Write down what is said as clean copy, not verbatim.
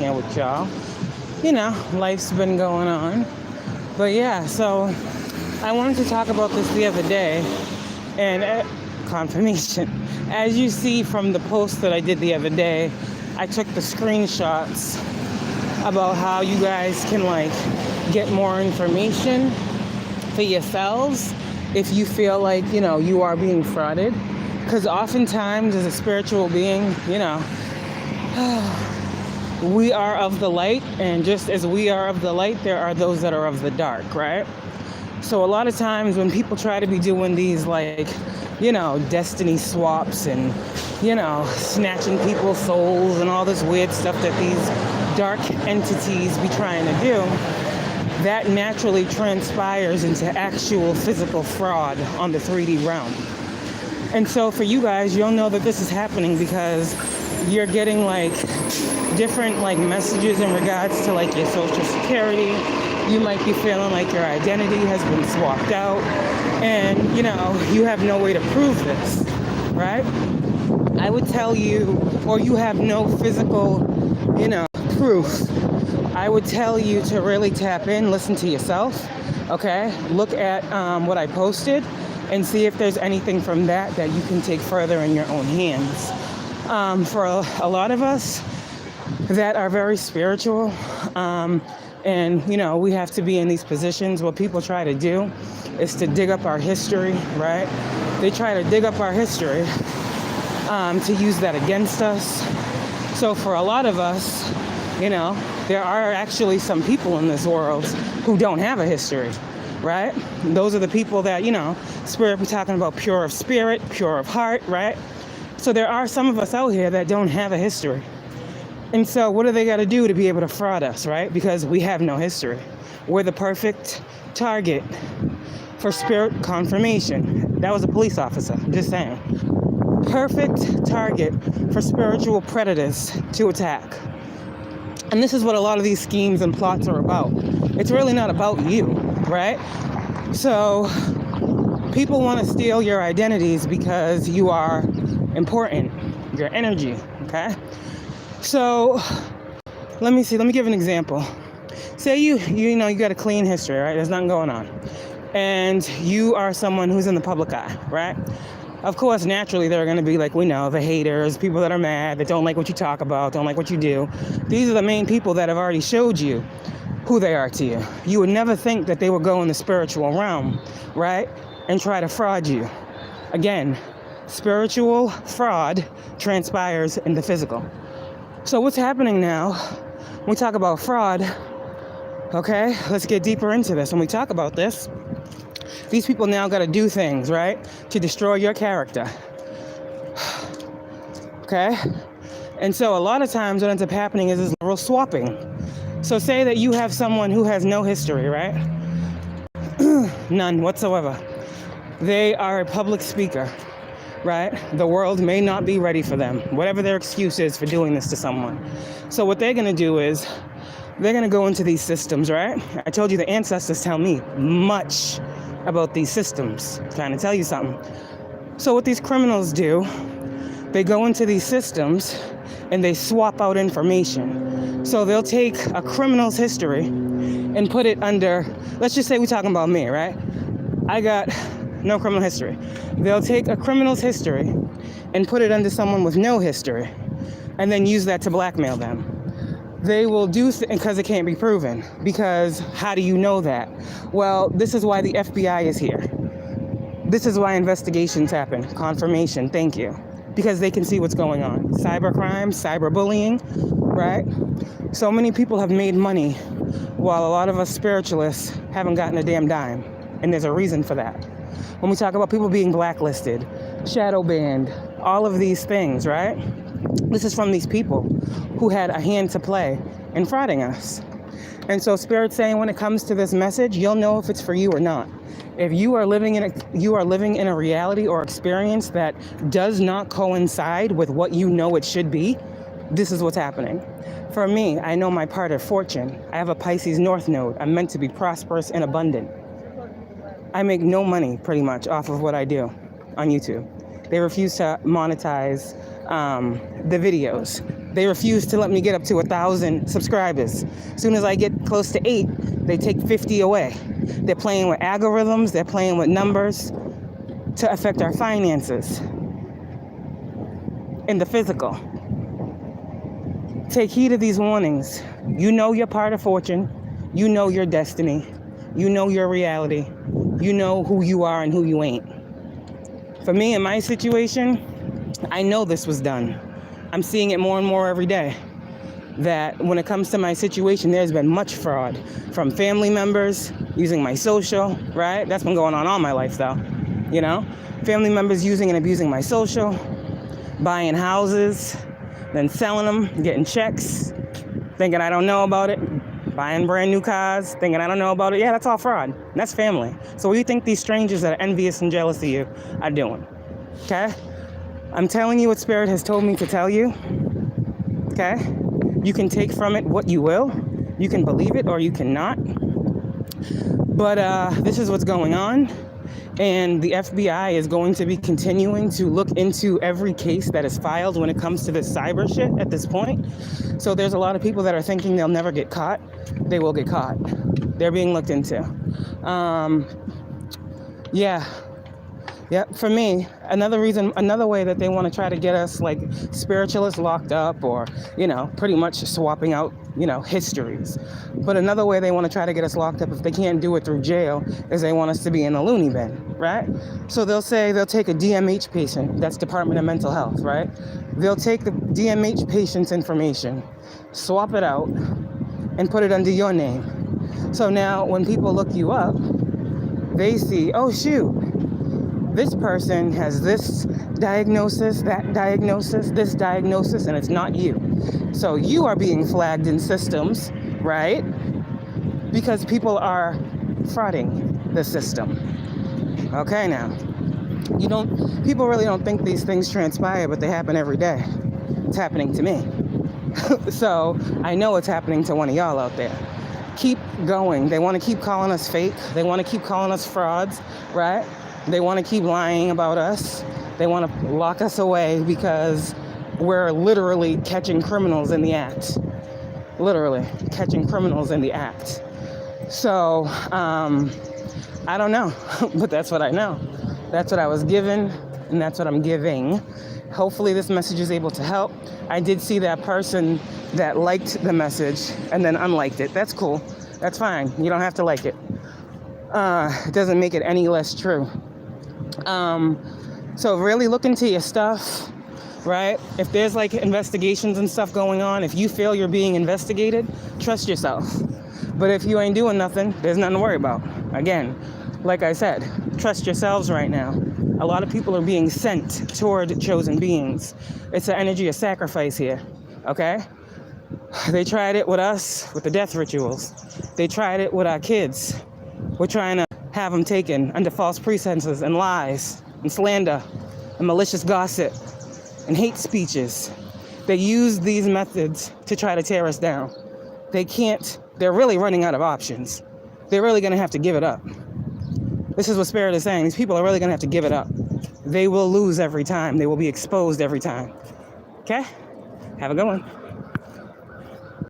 here with y'all. You know, life's been going on. But yeah, so I wanted to talk about this the other day, and confirmation. As you see from the post that I did the other day, I took the screenshots about how you guys can like get more information for yourselves if you feel like, you know, you are being frauded. Because oftentimes as a spiritual being, you know, we are of the light, and just as we are of the light, there are those that are of the dark, right? So a lot of times when people try to be doing these like, you know, destiny swaps and, you know, snatching people's souls and all this weird stuff that these dark entities be trying to do, that naturally transpires into actual physical fraud on the 3D realm. And so for you guys, you'll know that this is happening because you're getting like different like messages in regards to like your social security. You might be feeling like your identity has been swapped out, and you know, you have no way to prove this, right? I would tell you, or you have no physical, you know, proof. I would tell you to really tap in, listen to yourself, okay? Look at what I posted and see if there's anything from that that you can take further in your own hands. For a lot of us that are very spiritual, and, you know, we have to be in these positions. What people try to do is to dig up our history, right? They try to dig up our history to use that against us. So for a lot of us, you know, there are actually some people in this world who don't have a history, right? Those are the people that, you know, spirit, we're talking about pure of spirit, pure of heart, right? So there are some of us out here that don't have a history. And so what do they got to do to be able to fraud us, right? Because we have no history. We're the perfect target for spirit confirmation. That was a police officer, just saying. Perfect target for spiritual predators to attack. And this is what a lot of these schemes and plots are about. It's really not about you, right? So people want to steal your identities because you are important, your energy, okay? So let me give an example. Say you know, you got a clean history, right? There's nothing going on. And you are someone who's in the public eye, right? Of course, naturally, there are going to be, like we know, the haters, people that are mad, that don't like what you talk about, don't like what you do. These are the main people that have already showed you who they are to you. You would never think that they would go in the spiritual realm, right? And try to fraud you. Again, spiritual fraud transpires in the physical. So what's happening now, when we talk about fraud, okay, let's get deeper into this. When we talk about this, these people now got to do things, right, to destroy your character, okay? And so a lot of times what ends up happening is this literal swapping. So say that you have someone who has no history, right? None whatsoever. They are a public speaker, right? The world may not be ready for them, whatever their excuse is for doing this to someone. So what they're going to do is they're going to go into these systems, right? I told you the ancestors tell me much about these systems. I'm trying to tell you something. So what these criminals do, they go into these systems and they swap out information. So they'll take a criminal's history and put it under, let's just say we're talking about me, right? I got no criminal history. They'll take a criminal's history and put it under someone with no history and then use that to blackmail them. They will do because it can't be proven. Because how do you know that? Well, this is why the FBI is here. This is why investigations happen. Confirmation, thank you. Because they can see what's going on. Cybercrime, cyberbullying, right? So many people have made money while a lot of us spiritualists haven't gotten a damn dime. And there's a reason for that. When we talk about people being blacklisted, shadow banned, all of these things, right? This is from these people who had a hand to play in frauding us. And so Spirit's saying when it comes to this message, you'll know if it's for you or not. If you are living in a reality or experience that does not coincide with what you know it should be, this is what's happening. For me, I know my part of fortune. I have a Pisces North node. I'm meant to be prosperous and abundant. I make no money pretty much off of what I do on YouTube. They refuse to monetize the videos. They refuse to let me get up to 1,000 subscribers. As soon as I get close to 8, they take 50 away. They're playing with algorithms, they're playing with numbers to affect our finances in the physical. Take heed of these warnings. You know your part of fortune. You know your destiny. You know your reality. You know who you are and who you ain't. For me, in my situation, I know this was done. I'm seeing it more and more every day. That when it comes to my situation, there's been much fraud from family members using my social, right? That's been going on all my life, though. You know, family members using and abusing my social, buying houses, then selling them, getting checks, thinking I don't know about it, buying brand new cars, thinking I don't know about it. Yeah, that's all fraud. That's family. So what do you think these strangers that are envious and jealous of you are doing? Okay? I'm telling you what Spirit has told me to tell you. Okay? You can take from it what you will. You can believe it or you cannot. But this is what's going on. And the FBI is going to be continuing to look into every case that is filed when it comes to this cyber shit at this point. So there's a lot of people that are thinking they'll never get caught. They will get caught. They're being looked into. Yeah, for me, another way that they want to try to get us like spiritualists locked up or, pretty much swapping out, histories. But another way they want to try to get us locked up if they can't do it through jail is they want us to be in a loony bin, right? So they'll take a DMH patient, that's Department of Mental Health, right? They'll take the DMH patient's information, swap it out, and put it under your name. So now when people look you up, they see, oh shoot, this person has this diagnosis, that diagnosis, this diagnosis, and it's not you. So you are being flagged in systems, right? Because people are frauding the system. Okay, now. People really don't think these things transpire, but they happen every day. It's happening to me. So I know it's happening to one of y'all out there. Keep going. They want to keep calling us fake. They want to keep calling us frauds, right? They want to keep lying about us. They want to lock us away because we're literally catching criminals in the act. Literally catching criminals in the act. So, I don't know, but that's what I know. That's what I was given, and that's what I'm giving. Hopefully this message is able to help. I did see that person that liked the message and then unliked it. That's cool. That's fine. You don't have to like it. It doesn't make it any less true. So really look into your stuff, right? If there's like investigations and stuff going on, if you feel you're being investigated, trust yourself. But if you ain't doing nothing, there's nothing to worry about. Again, like I said, trust yourselves right now. A lot of people are being sent toward chosen beings. It's an energy of sacrifice here, okay? They tried it with us, with the death rituals. They tried it with our kids. We're trying to have them taken under false pretenses and lies and slander and malicious gossip and hate speeches. They use these methods to try to tear us down. They're really running out of options. They're really going to have to give it up. This is what Spirit is saying. These people are really going to have to give it up. They will lose every time. They will be exposed every time. Okay? Have a good one.